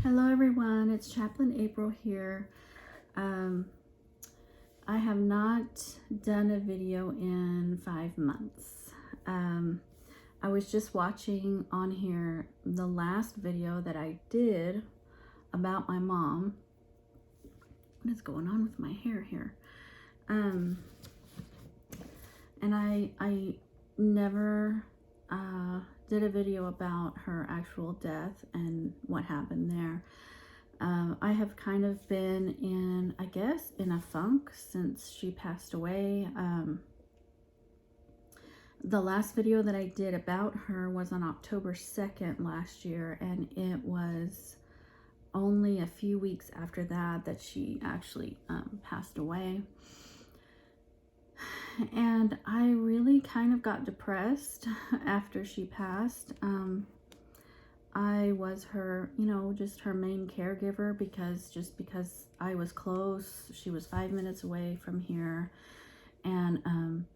Hello everyone, it's Chaplain April here. I have not done a video in 5 months. I was just watching on here the last video that I did about my mom. What is going on with my hair here? And I never did a video about her actual death and what happened there. I have kind of been in, I guess, in a funk since she passed away. The last video that I did about her was on October 2nd last year, and it was only a few weeks after that she actually passed away. And I really kind of got depressed after she passed. I was her, just her main caregiver because I was close. She was 5 minutes away from here, and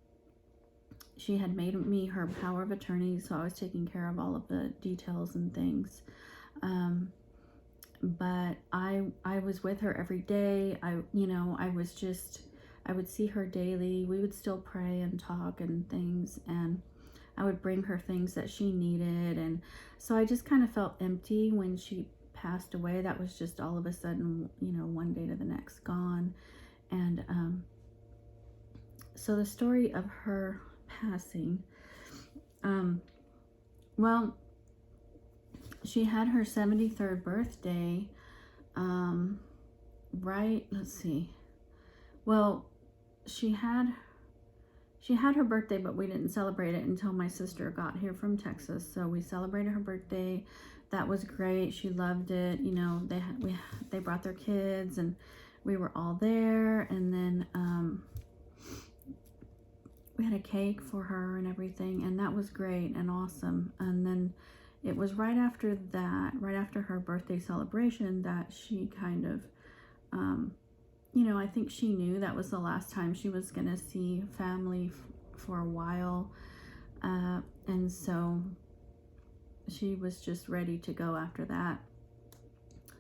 she had made me her power of attorney, so I was taking care of all of the details and things. But I was with her every day. I would see her daily. We would still pray and talk and things, and I would bring her things that she needed. And so I just kind of felt empty when she passed away. That was just all of a sudden, one day to the next gone. And so the story of her passing, well, she had her 73rd birthday, she had her birthday, but we didn't celebrate it until my sister got here from Texas. So we celebrated her birthday. That was great. She loved it. They brought their kids and we were all there. And then we had a cake for her and everything, and that was great and awesome. And then it was right after her birthday celebration, that she kind of, I think she knew that was the last time she was going to see family for a while. And so she was just ready to go after that.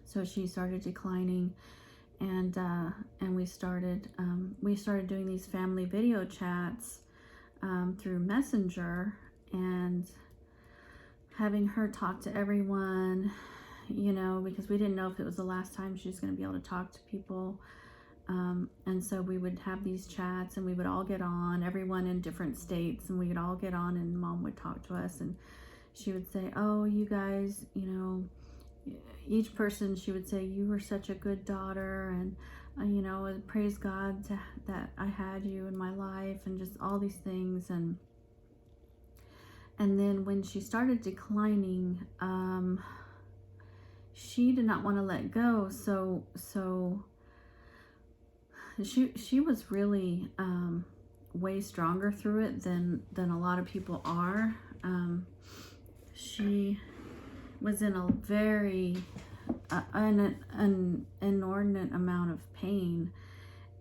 So she started declining, and we started doing these family video chats through Messenger, and having her talk to everyone, because we didn't know if it was the last time she was going to be able to talk to people. And so we would have these chats, and we would all get on, everyone in different states, and we would all get on, and Mom would talk to us, and she would say, oh, you guys, each person, she would say, you were such a good daughter, and praise God that I had you in my life, and just all these things. And then when she started declining, she did not want to let go. So she was really way stronger through it than a lot of people are. She was in a very an inordinate amount of pain,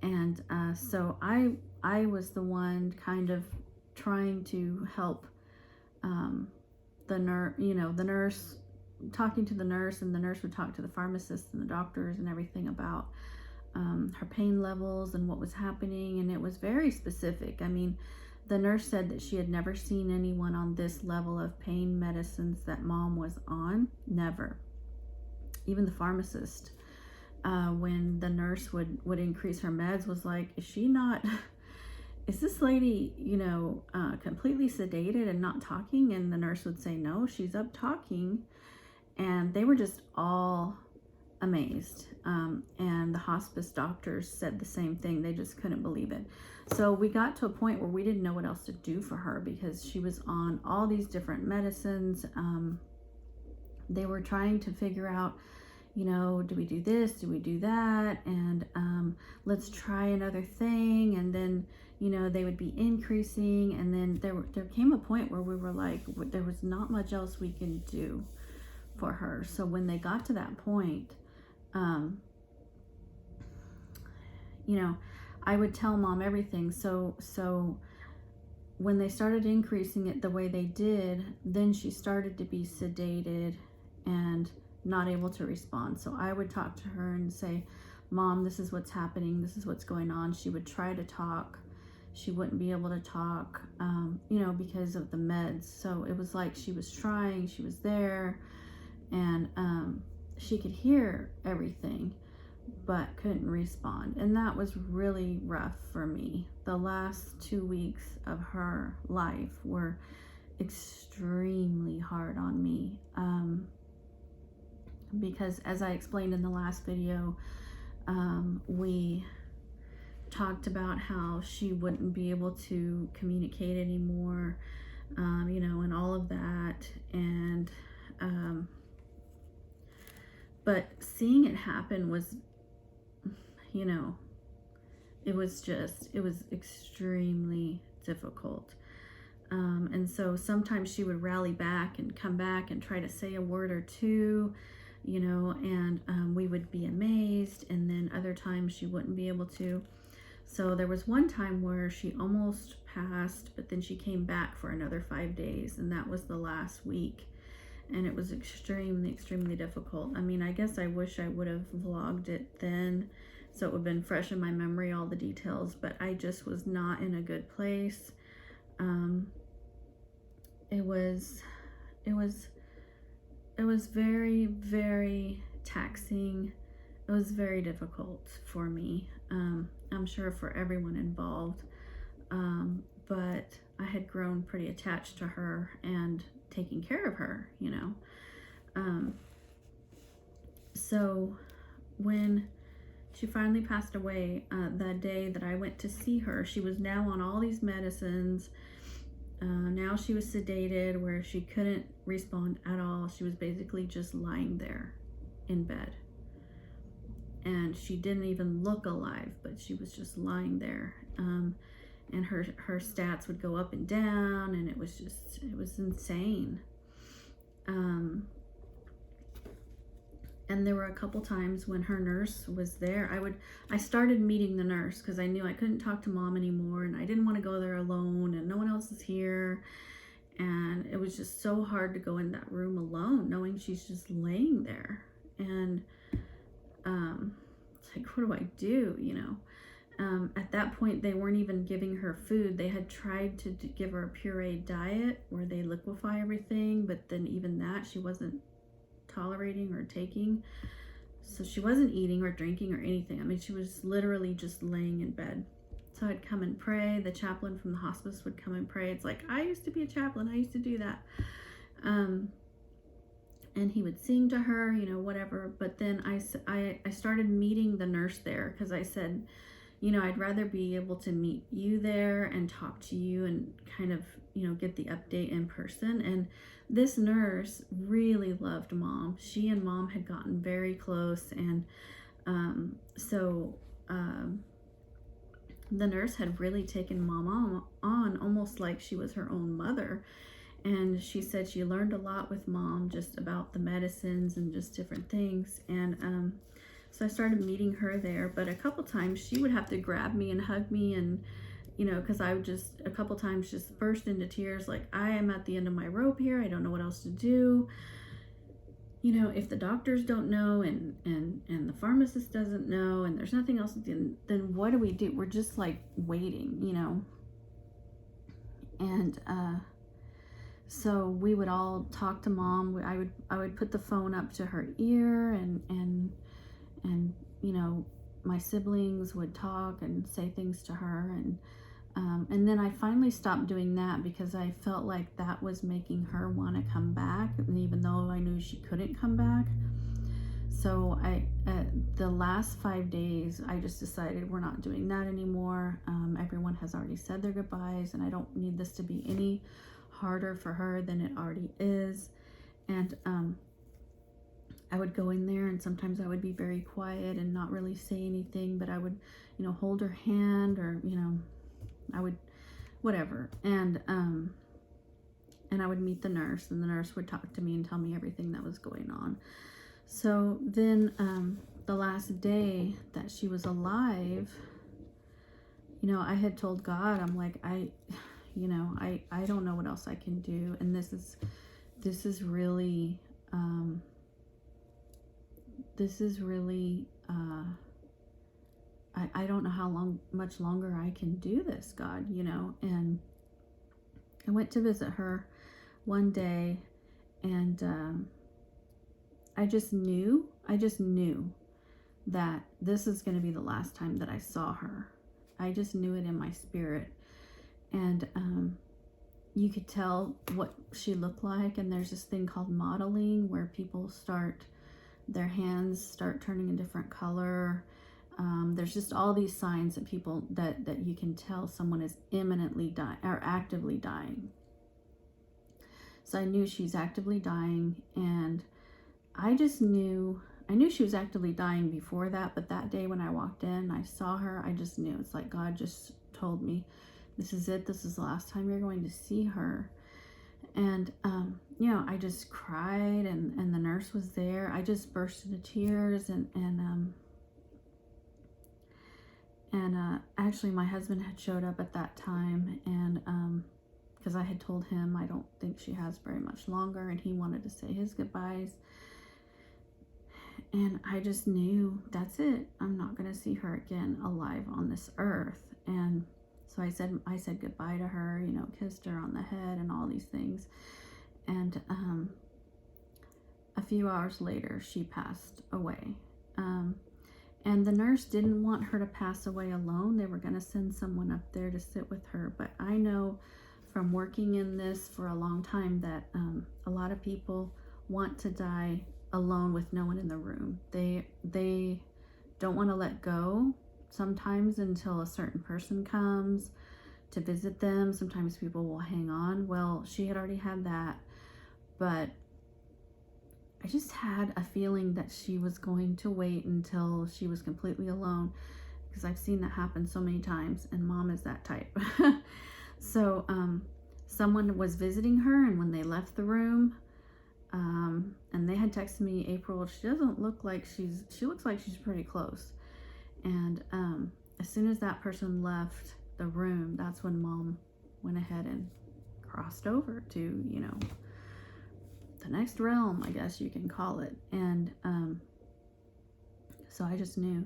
and so I was the one kind of trying to help the nurse, talking to the nurse, and the nurse would talk to the pharmacist and the doctors and everything about her pain levels and what was happening. And it was very specific. I mean, the nurse said that she had never seen anyone on this level of pain medicines that Mom was on. Never. Even the pharmacist, when the nurse would increase her meds, was like, is this lady, completely sedated and not talking? And the nurse would say, no, she's up talking. And they were just all amazed. And the hospice doctors said the same thing. They just couldn't believe it. So we got to a point where we didn't know what else to do for her, because she was on all these different medicines. They were trying to figure out, do we do this? Do we do that? And let's try another thing. And then, they would be increasing. And then there came a point where we were like, there was not much else we can do for her. So when they got to that point, I would tell Mom everything. So when they started increasing it the way they did, then she started to be sedated and not able to respond. So I would talk to her and say, Mom, this is what's happening. This is what's going on. She would try to talk. She wouldn't be able to talk, because of the meds. So it was like she was trying, she was there, and she could hear everything, but couldn't respond. And that was really rough for me. The last 2 weeks of her life were extremely hard on me, because as I explained in the last video, we talked about how she wouldn't be able to communicate anymore, and all of that. And but seeing it happen was, it was extremely difficult. And so sometimes she would rally back and come back and try to say a word or two, and we would be amazed, and then other times she wouldn't be able to. So there was one time where she almost passed, but then she came back for another 5 days, and that was the last week. And it was extremely, extremely difficult. I mean, I guess I wish I would have vlogged it then, so it would have been fresh in my memory, all the details, but I just was not in a good place. It was very, very taxing. It was very difficult for me. I'm sure for everyone involved. But I had grown pretty attached to her and taking care of her, So when she finally passed away, the day that I went to see her, she was now on all these medicines. Now she was sedated where she couldn't respond at all. She was basically just lying there in bed. And she didn't even look alive, but she was just lying there. And her stats would go up and down, and it was insane. And there were a couple times when her nurse was there. I started meeting the nurse because I knew I couldn't talk to Mom anymore, and I didn't want to go there alone, and no one else is here. And it was just so hard to go in that room alone, knowing she's just laying there. And it's like, what do I do, At that point, they weren't even giving her food. They had tried to give her a pureed diet where they liquefy everything, but then even that she wasn't tolerating or taking. So she wasn't eating or drinking or anything. I mean, she was literally just laying in bed. So I'd come and pray. The chaplain from the hospice would come and pray. It's like, I used to be a chaplain. I used to do that. And he would sing to her, whatever. But then I started meeting the nurse there because I said, I'd rather be able to meet you there and talk to you and kind of, get the update in person. And this nurse really loved Mom. She and Mom had gotten very close. And the nurse had really taken Mom on almost like she was her own mother. And she said she learned a lot with Mom just about the medicines and just different things. And so I started meeting her there. But a couple times she would have to grab me and hug me, and because I would just a couple times just burst into tears, like, I am at the end of my rope here. I don't know what else to do. If the doctors don't know and the pharmacist doesn't know and there's nothing else to do, then what do we do? We're just like waiting, And so we would all talk to Mom. I would put the phone up to her ear, and my siblings would talk and say things to her, and then I finally stopped doing that because I felt like that was making her want to come back, and even though I knew she couldn't come back. So the last 5 days, I just decided we're not doing that anymore. Everyone has already said their goodbyes, and I don't need this to be any harder for her than it already is. And I would go in there, and sometimes I would be very quiet and not really say anything, but I would hold her hand, or I would whatever, and I would meet the nurse, and the nurse would talk to me and tell me everything that was going on. So then the last day that she was alive, I had told God, I'm like, I don't know what else I can do. And this is really, this is really, I don't know how much longer I can do this, God, you know. And I went to visit her one day, and I just knew that this is going to be the last time that I saw her. I just knew it in my spirit. And you could tell what she looked like. And there's this thing called modeling, where people their hands start turning a different color. There's just all these signs that people, that you can tell someone is imminently dying or actively dying. So I knew she's actively dying, and I knew she was actively dying before that, but that day when I walked in, I saw her, I just knew. It's like God just told me, this is it. This is the last time you're going to see her. And, you know, I just cried, and the nurse was there. I just burst into tears, and actually my husband had showed up at that time, and, because I had told him I don't think she has very much longer, and he wanted to say his goodbyes. And I just knew, that's it. I'm not going to see her again alive on this earth. And so I said goodbye to her, you know, kissed her on the head and all these things. And a few hours later, she passed away. And the nurse didn't want her to pass away alone. They were going to send someone up there to sit with her. But I know from working in this for a long time that a lot of people want to die alone with no one in the room. They don't want to let go sometimes until a certain person comes to visit them. Sometimes people will hang on. Well, she had already had that, but I just had a feeling that she was going to wait until she was completely alone, because I've seen that happen so many times, and Mom is that type. So someone was visiting her, and when they left the room, and they had texted me, April, she doesn't look like she looks like she's pretty close. And as soon as that person left the room, that's when Mom went ahead and crossed over to, you know, the next realm, I guess you can call it. And so I just knew.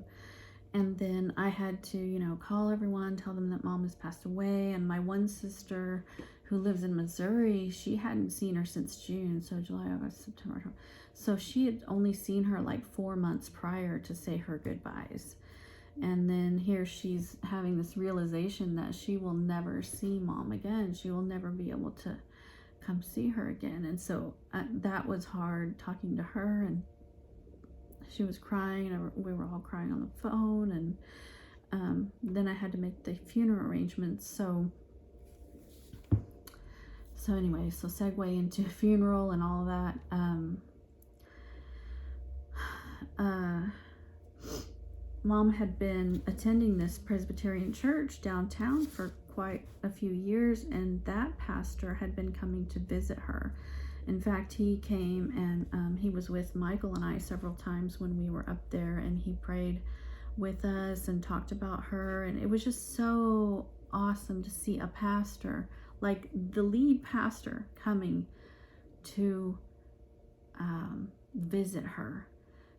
And then I had to, you know, call everyone, tell them that Mom has passed away. And my one sister who lives in Missouri, she hadn't seen her since June. So July, August, September, October. So she had only seen her like 4 months prior to say her goodbyes. And then here she's having this realization that she will never see Mom again. She will never be able to come see her again. And so that was hard, talking to her, and she was crying, and we were all crying on the phone. And then I had to make the funeral arrangements. So anyway, so segue into funeral and all of that. Mom had been attending this Presbyterian church downtown for quite a few years, and that pastor had been coming to visit her. In fact, he came, and he was with Michael and I several times when we were up there, and he prayed with us and talked about her. And it was just so awesome to see a pastor, like the lead pastor, coming to visit her.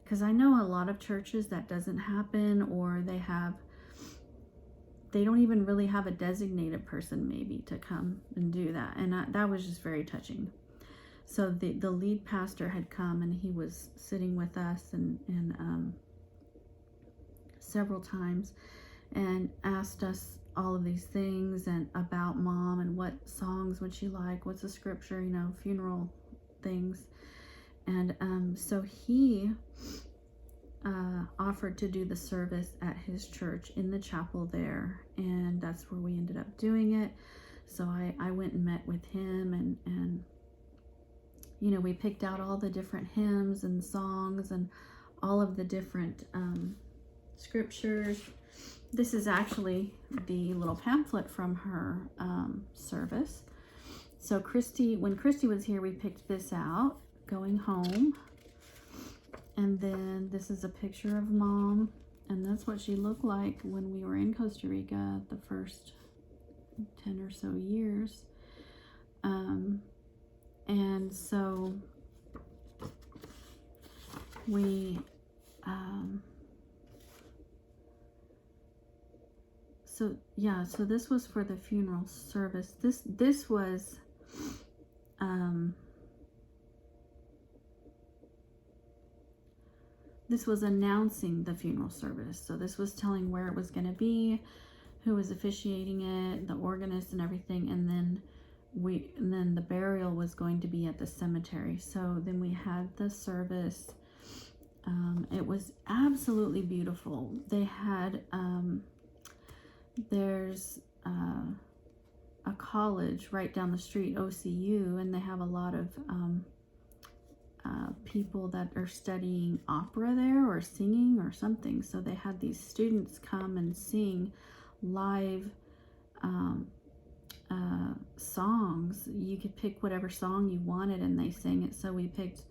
Because I know a lot of churches that doesn't happen, or they don't even really have a designated person maybe to come and do that. And that was just very touching. So the lead pastor had come, and he was sitting with us and several times, and asked us all of these things and about Mom, and what songs would she like, what's the scripture, you know, funeral things. And so he offered to do the service at his church in the chapel there, and that's where we ended up doing it. So I went and met with him, and you know, we picked out all the different hymns and songs and all of the different scriptures. This is actually the little pamphlet from her service. So when Christy was here, we picked this out going home. And then this is a picture of Mom, and that's what she looked like when we were in Costa Rica the first 10 or so years. And so we so yeah, so this was for the funeral service. This was this was announcing the funeral service. So this was telling where it was going to be, who was officiating it, the organist and everything, and then the burial was going to be at the cemetery. So then we had the service. It was absolutely beautiful. They had there's a college right down the street, OCU, and they have a lot of people that are studying opera there or singing or something. So they had these students come and sing live songs. You could pick whatever song you wanted and they sang it. So we picked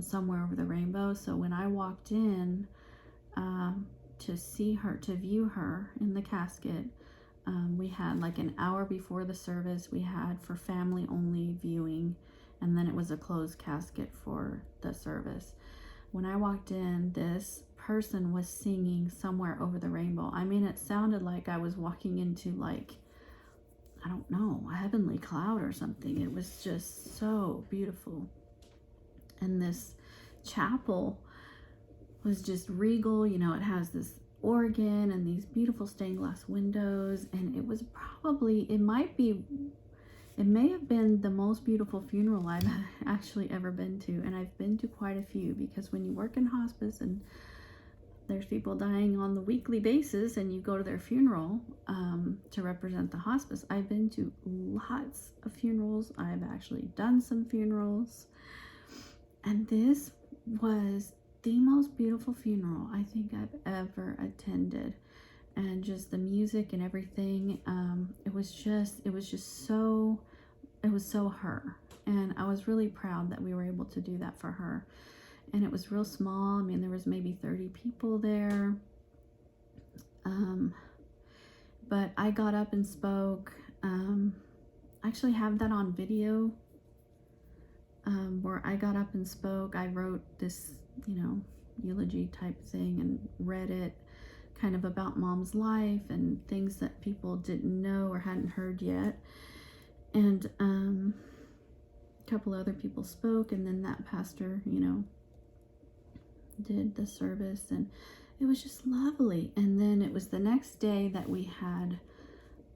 Somewhere Over the Rainbow. So when I walked in to see her, to view her in the casket, we had like an hour before the service, we had for family only viewing, and then it was a closed casket for the service. When I walked in, this person was singing Somewhere Over the Rainbow. I mean, it sounded like I was walking into, like, I don't know, a heavenly cloud or something. It was just so beautiful. And this chapel was just regal. You know, it has this organ and these beautiful stained glass windows, and it was probably, it may have been the most beautiful funeral I've actually ever been to. And I've been to quite a few, because when you work in hospice and there's people dying on the weekly basis and you go to their funeral to represent the hospice, I've been to lots of funerals. I've actually done some funerals, and this was the most beautiful funeral I think I've ever attended. And just the music and everything, it was so her. And I was really proud that we were able to do that for her. And it was real small. I mean, there was maybe 30 people there. But I got up and spoke. I actually have that on video, where I got up and spoke. I wrote this, eulogy type thing and read it, kind of about Mom's life and things that people didn't know or hadn't heard yet. And a couple other people spoke, and then that pastor, did the service, and it was just lovely. And then it was the next day that we had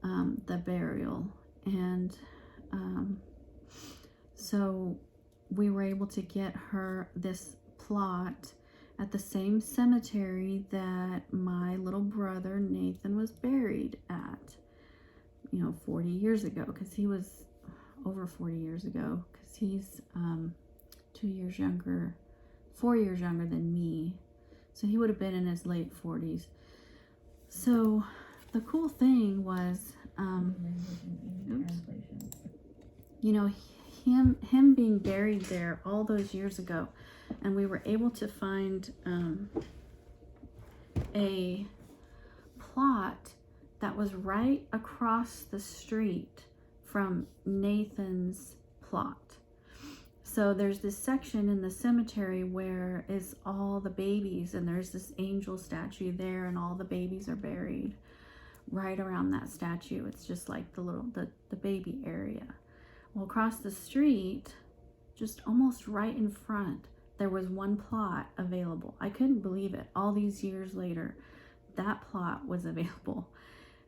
the burial, and so we were able to get her this plot at the same cemetery that my little brother Nathan was buried at, 40 years ago, because he was over 40 years ago, because he's 4 years younger than me. So he would have been in his late 40s. So the cool thing was, him being buried there all those years ago, and we were able to find a plot that was right across the street from Nathan's plot. So there's this section in the cemetery where is all the babies, and there's this angel statue there, and all the babies are buried right around that statue. It's just like the baby area. Well, across the street, just almost right in front, there was one plot available. I couldn't believe it. All these years later, that plot was available.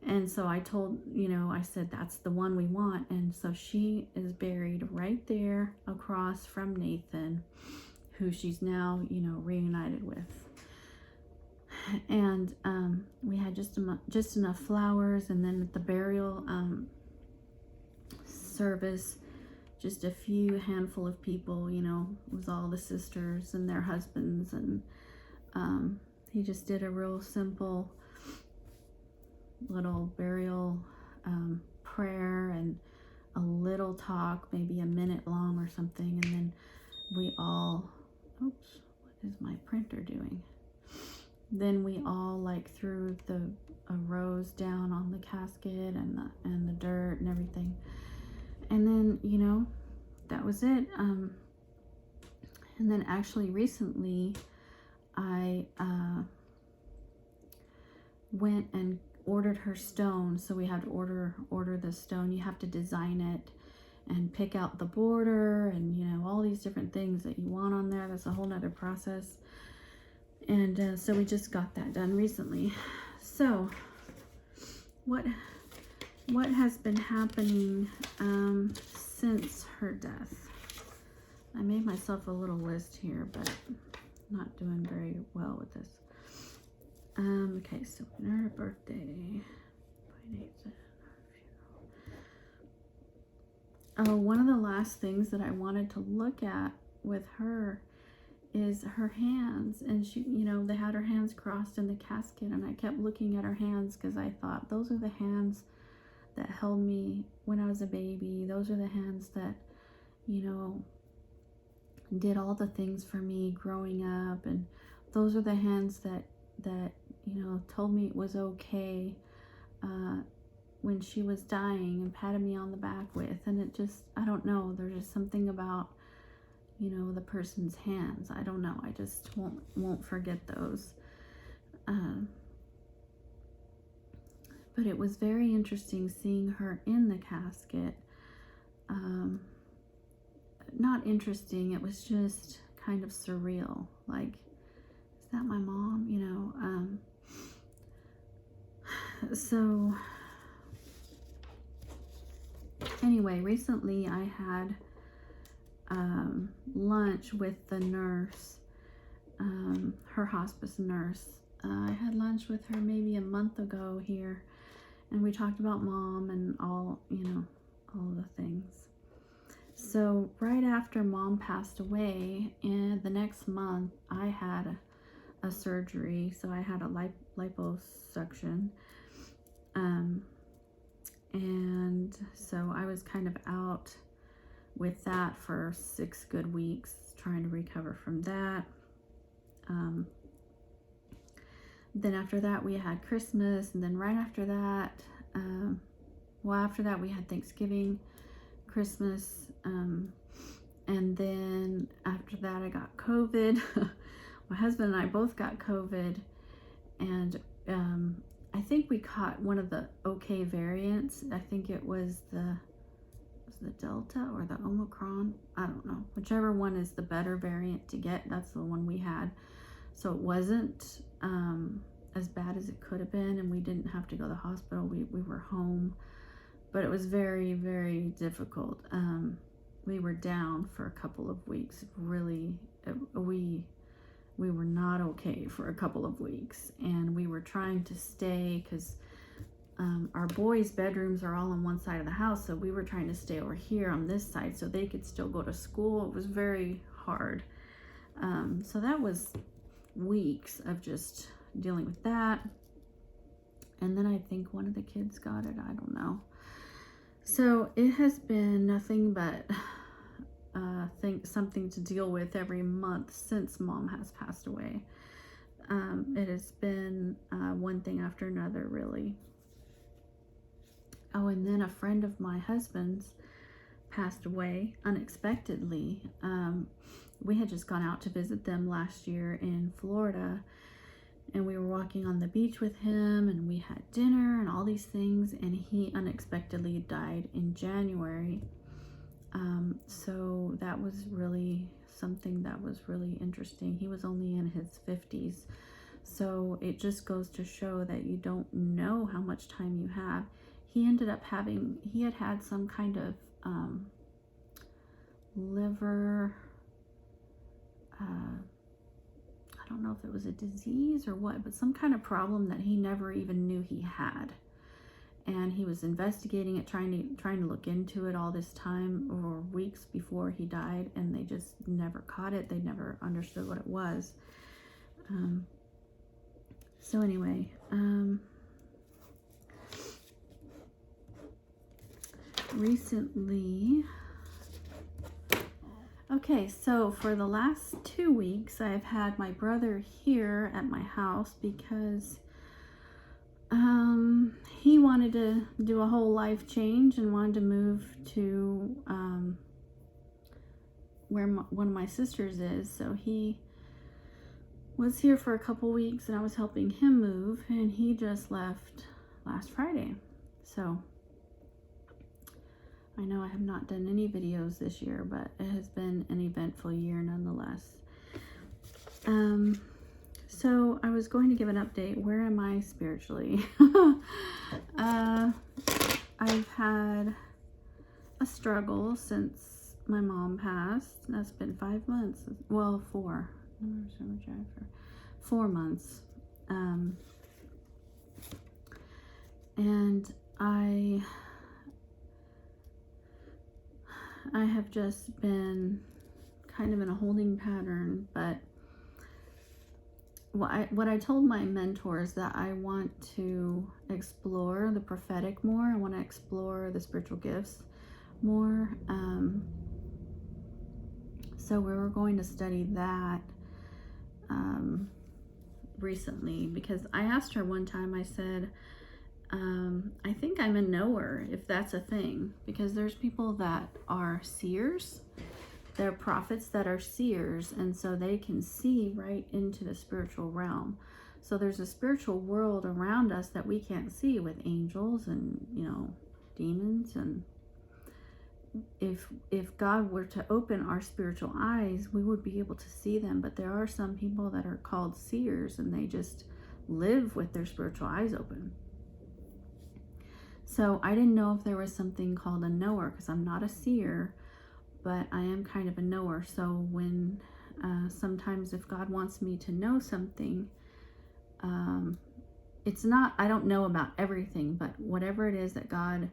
And so I told, I said, that's the one we want. And so she is buried right there across from Nathan, who she's now, reunited with. And we had just enough flowers. And then at the burial service, just a handful of people, it was all the sisters and their husbands. And he just did a real simple little burial prayer and a little talk, maybe a minute long or something. And then we all, what is my printer doing? Then we all threw a rose down on the casket and the dirt and everything. And then, that was it. And then actually recently I I went and ordered her stone. So we had to order the stone. You have to design it and pick out the border and, you know, all these different things that you want on there. That's a whole nother process. And so we just got that done recently. So what has been happening since her death? I made myself a little list here, but not doing very well with this. Okay, so her birthday. Oh, one of the last things that I wanted to look at with her is her hands. And she, you know, they had her hands crossed in the casket, and I kept looking at her hands because I thought, those are the hands that held me when I was a baby. Those are the hands that, you know, did all the things for me growing up. And those are the hands that you know, told me it was okay when she was dying and patted me on the back with. And it just, I don't know, there's just something about, you know, the person's hands. I don't know, I just won't forget those. But it was very interesting seeing her in the casket. Not interesting, it was just kind of surreal. Like, is that my mom? You know, so anyway, recently I had lunch with the nurse, her hospice nurse. I had lunch with her maybe a month ago here, and we talked about mom and all, you know, all the things. So right after mom passed away, and the next month I had a surgery. So I had a liposuction, and so I was kind of out with that for 6 good weeks, trying to recover from that. Then after that we had Christmas, and then right after that, well, after that we had Thanksgiving, Christmas, and then after that I got COVID. My husband and I both got COVID, and I think we caught one of the okay variants. I think it was the Delta or the Omicron. I don't know. Whichever one is the better variant to get, that's the one we had. So it wasn't as bad as it could have been, and we didn't have to go to the hospital. We were home, but it was very, very difficult. We were down for a couple of weeks. Really, we were not okay for a couple of weeks, and we were trying to stay because our boys' bedrooms are all on one side of the house, so we were trying to stay over here on this side so they could still go to school. It was very hard. So that was weeks of just dealing with that. And then I think one of the kids got it. I don't know. So it has been nothing but something to deal with every month since mom has passed away. It has been one thing after another, really. Oh, and then a friend of my husband's passed away unexpectedly. We had just gone out to visit them last year in Florida, and we were walking on the beach with him, and we had dinner and all these things, and he unexpectedly died in January. So that was really something that was really interesting. He was only in his 50s. So it just goes to show that you don't know how much time you have. He ended up he had some kind of liver, I don't know if it was a disease or what, but some kind of problem that he never even knew he had. And he was investigating it, trying to look into it all this time, or weeks before he died, and they just never caught it. They never understood what it was. So anyway, recently, okay, so for the last 2 weeks, I've had my brother here at my house because he wanted to do a whole life change and wanted to move to where one of my sisters is. So he was here for a couple weeks, and I was helping him move, and he just left last Friday. So I know I have not done any videos this year, but it has been an eventful year nonetheless. So I was going to give an update. Where am I spiritually? I've had a struggle since my mom passed. That's been 5 months. Well, 4. 4 months. And I have just been kind of in a holding pattern, but what I told my mentors that I want to explore the prophetic more. I want to explore the spiritual gifts more. So we were going to study that recently, because I asked her one time, I said, I think I'm a knower, if that's a thing, because there's people that are seers. They're prophets that are seers, and so they can see right into the spiritual realm. So there's a spiritual world around us that we can't see, with angels and, you know, demons. And if God were to open our spiritual eyes, we would be able to see them. But there are some people that are called seers, and they just live with their spiritual eyes open. So I didn't know if there was something called a knower, because I'm not a seer, but I am kind of a knower. So when sometimes if God wants me to know something, it's not, I don't know about everything, but whatever it is that God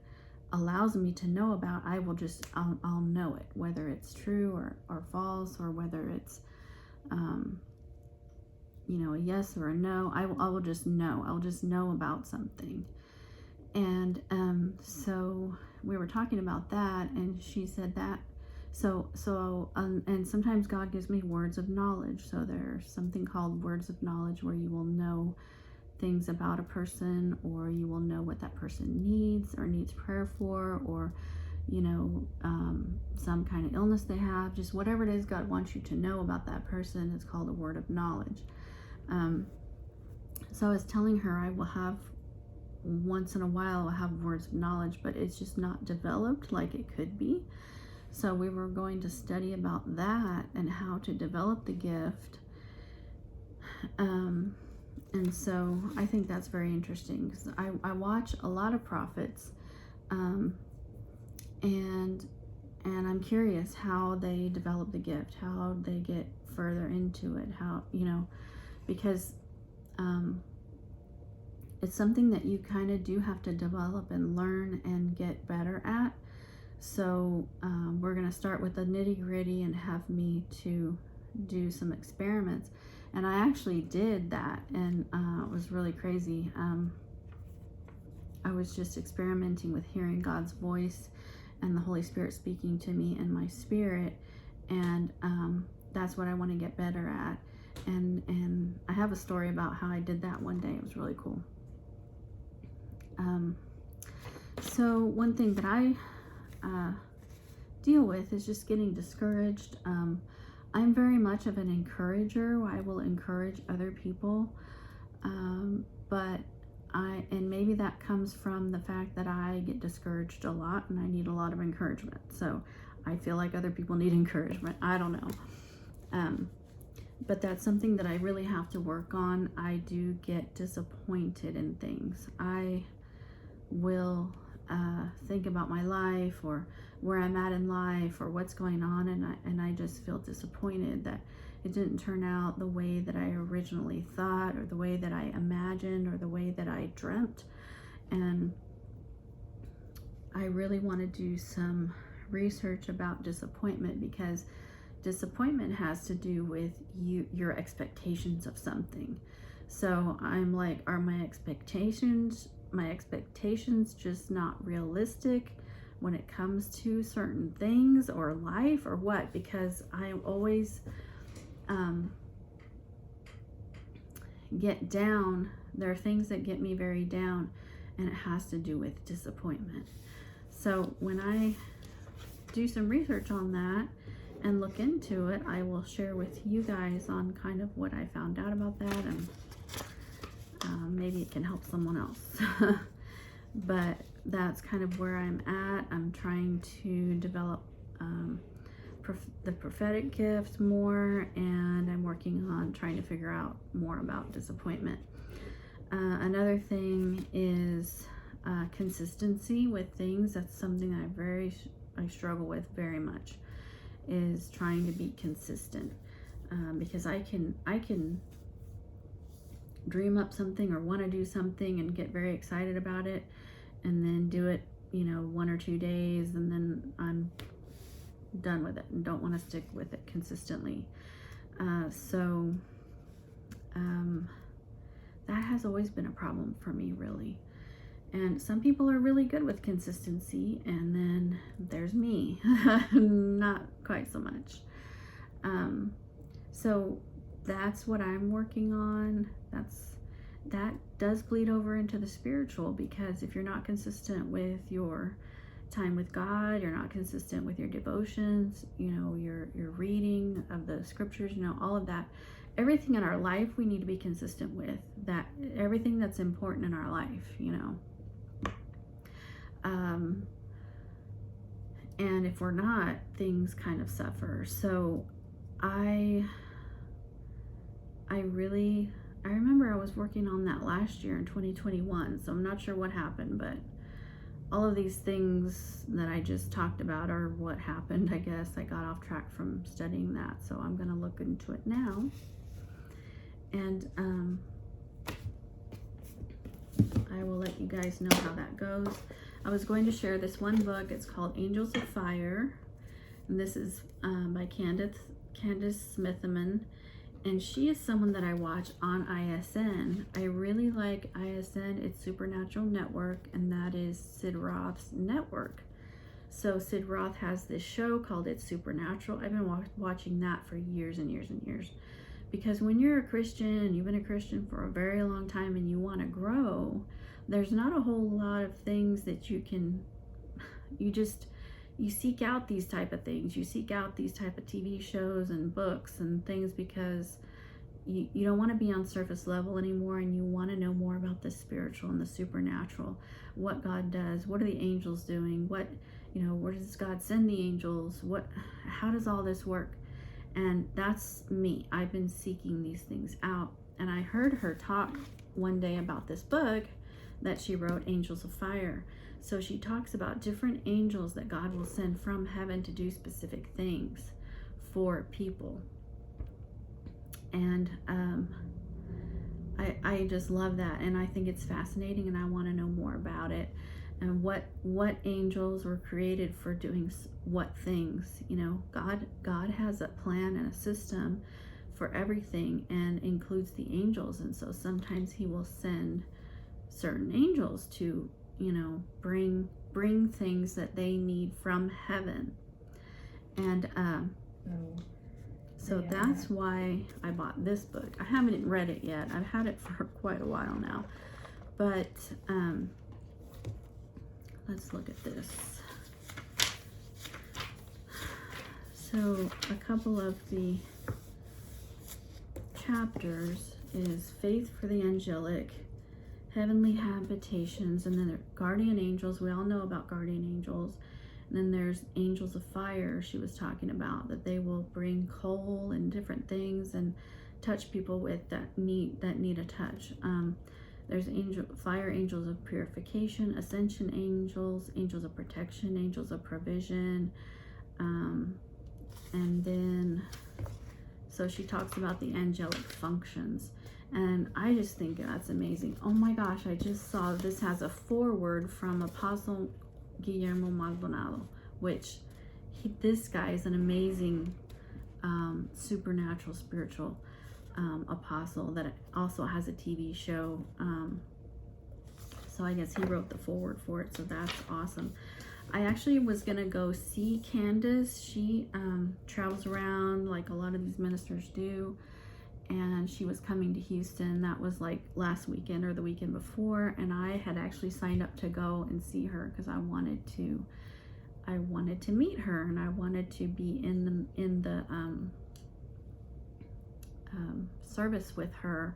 allows me to know about, I will just, I'll know it, whether it's true or false, or whether it's, you know, a yes or a no. I will just know. I'll just know about something. And so we were talking about that, and she said that. And sometimes God gives me words of knowledge. So there's something called words of knowledge, where you will know things about a person, or you will know what that person needs or needs prayer for, or, you know, some kind of illness they have. Just whatever it is God wants you to know about that person, it's called a word of knowledge. So I was telling her I will have, once in a while, I'll have words of knowledge, but it's just not developed like it could be. So we were going to study about that and how to develop the gift. And so I think that's very interesting, because I watch a lot of prophets, and I'm curious how they develop the gift, how they get further into it, how, you know, because it's something that you kind of do have to develop and learn and get better at. So we're going to start with the nitty-gritty and have me to do some experiments. And I actually did that, and it was really crazy. I was just experimenting with hearing God's voice and the Holy Spirit speaking to me in my spirit, and that's what I want to get better at. And I have a story about how I did that one day. It was really cool. So one thing that I deal with is just getting discouraged. I'm very much of an encourager. I will encourage other people, but and maybe that comes from the fact that I get discouraged a lot, and I need a lot of encouragement. So I feel like other people need encouragement. I don't know. But that's something that I really have to work on. I do get disappointed in things. I will think about my life, or where I'm at in life, or what's going on, and I just feel disappointed that it didn't turn out the way that I originally thought, or the way that I imagined, or the way that I dreamt. And I really want to do some research about disappointment, because disappointment has to do with your expectations of something. So I'm like, are my expectations just not realistic when it comes to certain things or life, or what? Because I always get down. There are things that get me very down, and it has to do with disappointment. So when I do some research on that, and look into it. I will share with you guys on kind of what I found out about that, and maybe it can help someone else. But that's kind of where I'm at. I'm trying to develop the prophetic gift more, and I'm working on trying to figure out more about disappointment. Another thing is consistency with things. That's something I struggle with very much, is trying to be consistent, because I can dream up something or want to do something and get very excited about it, and then do it 1 or 2 days, and then I'm done with it and don't want to stick with it consistently. So that has always been a problem for me, really. And some people are really good with consistency, and then there's me, not quite so much. So that's what I'm working on. That does bleed over into the spiritual, because if you're not consistent with your time with God, you're not consistent with your devotions, your reading of the scriptures, all of that, everything in our life we need to be consistent with, that everything that's important in our life, and if we're not, things kind of suffer. So I remember I was working on that last year in 2021, so I'm not sure what happened, but all of these things that I just talked about are what happened. I guess I got off track from studying that, so I'm going to look into it now. And I will let you guys know how that goes. I was going to share this one book. It's called Angels of Fire, and this is by Candice Smitherman. And she is someone that I watch on ISN. I really like ISN. It's Supernatural Network, and that is Sid Roth's network. So Sid Roth has this show called It's Supernatural. I've been watching that for years and years and years. Because when you're a Christian, and you've been a Christian for a very long time, and you want to grow, there's not a whole lot of things that you seek out these type of things. You seek out these type of TV shows and books and things because you don't want to be on surface level anymore, and you want to know more about the spiritual and the supernatural, what God does, what are the angels doing, where does God send the angels, how does all this work? And that's me. I've been seeking these things out, and I heard her talk one day about this book that she wrote, Angels of Fire. So she talks about different angels that God will send from heaven to do specific things for people. And I just love that, and I think it's fascinating, and I want to know more about it, and what angels were created for doing what things. God has a plan and a system for everything, and includes the angels. And so sometimes he will send certain angels to bring things that they need from heaven. And so that's why I bought this book. I haven't read it yet. I've had it for quite a while now, but let's look at this. So a couple of the chapters is Faith for the Angelic, Heavenly Habitations, and then there are guardian angels. We all know about guardian angels. And then there's Angels of Fire. She was talking about that they will bring coal and different things and touch people with that need a touch. There's fire angels of purification, ascension angels, angels of protection, angels of provision, and then so she talks about the angelic functions. And I just think that's amazing. Oh my gosh, I just saw this has a foreword from Apostle Guillermo Maldonado, which this guy is an amazing supernatural spiritual apostle that also has a TV show. So I guess he wrote the foreword for it, so that's awesome. I actually was gonna go see Candice. She travels around like a lot of these ministers do, and she was coming to Houston. That was like last weekend or the weekend before, and I had actually signed up to go and see her because I I wanted to meet her, and I wanted to be in the service with her,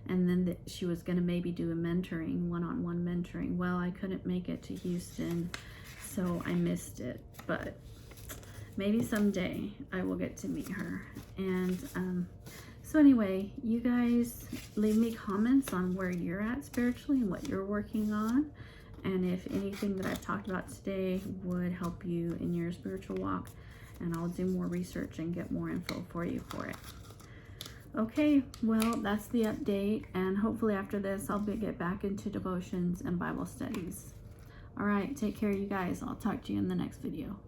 and then she was going to maybe do a mentoring, one-on-one mentoring. Well, I couldn't make it to Houston, so I missed it, but maybe someday I will get to meet her. And so anyway, you guys leave me comments on where you're at spiritually and what you're working on, and if anything that I've talked about today would help you in your spiritual walk, and I'll do more research and get more info for you for it. Okay, well, that's the update, and hopefully after this I'll get back into devotions and Bible studies. All right, take care, you guys. I'll talk to you in the next video.